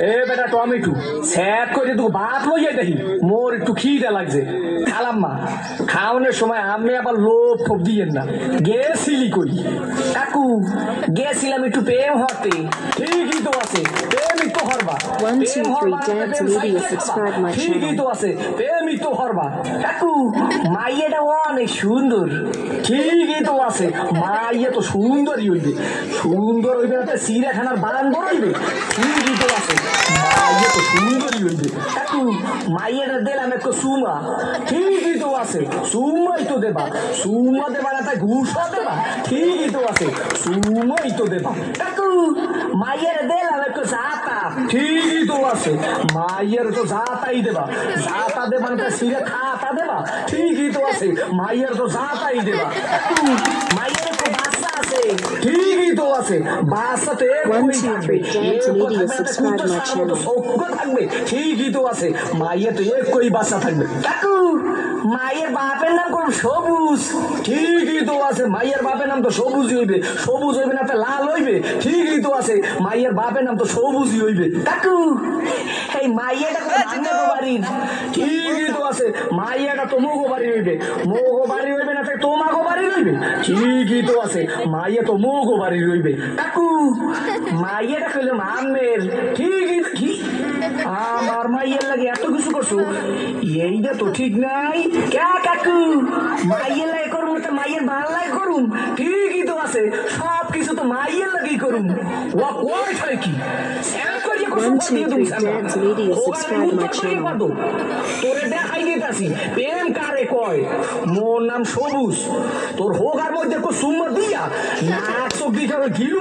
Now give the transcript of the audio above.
এ বেটা টমেটো স্যাট করে তুই ভাত লইয়া দেখি মোর একটু খিদে লাগছে খালাম মা খাওয়ানোর সময় আমি আবার লোভ ফোপ দিয়েন না গেছিলি কই কাকু গেছিলাম একটু প্রেম হতে ঠিকই তো আছে প্রেমই তো হরবা 1, 2, 3 dance media subscribe my ঠিকই channel. তো আছে প্রেমই তো হরবা কাকু মাইয়াটা অনেক সুন্দর ঠিকই তো আছে মাইয়া তো সুন্দরই হইবে সুন্দর হইবে না চিড়িয়াখানার বান্দর হইবে ঠিকই তো আছে মাইয়া তো সুন্দরই হইবে কাকু মাইয়াটা দিলাম একটু সুমা ঠিকই তো আছে সুমাই তো দেবা সুমা দেবা না তাই ঘুষও দেবা ঠিকই তো আছে সুমাই তো দেবা কাকু মাইয়ার দিলাম একটু জাতা ঠিকই তো আছে মাইয়ের তো জাতাই দেবা জাতা দেবা না তাই সিরে খাতা দেবা ঠিকই তো আছে মাইয়ের তো জাতাই দেবা কাকু মাইয়ের তো বাচ্চা আছে ঠিকই তো আছে বাচ্চাতে 1, 2, 3 dance media subscribe my channel. থাকবে ঠিকই তো আছে মাইয়ের তো একই বাচ্চা থাকবে কাকু মায়ের বাপের নাম কোন সবুজ ঠিকই তো আছে মায়ের বাপের নাম তো সবুজ হইবে সবুজ হইবে না তো লাল হইবে ঠিকই তো আছে মায়ের বাপের নাম তো সবুজই হইবে কাকু এই মাইয়াটা কোন বাড়ির ঠিকই তো আছে মাইয়াটা তো মোগো বাড়ি হইবে মোগো বাড়ি হইবে না তাই তোমাগো বাড়ি হইবে ঠিকই তো আছে মাইয়া তো মোগো বাড়ি হইবে কাকু মাইয়াটা কইলে আমের ঠিকই কি আমার মাইয়ের লাগে এত কিছু করছো এইটা তো ঠিক নাই কে কাকু মাইয়ের লাগে করুম তো মাইয়ের ভাল লাগে করুম ঠিকই তো আছে সব কিছু তো মাইয়ের লাগেই করুম ও কই থাকে কি 1, 2, 3 dance media subscribe my channel. তোরে দেখাই দিতাছি প্রেম কারে কয় মোর নাম সবুজ তোর হোগার মধ্যে কো সুম্মা দিয়া নাক চোখ দিকে গিলু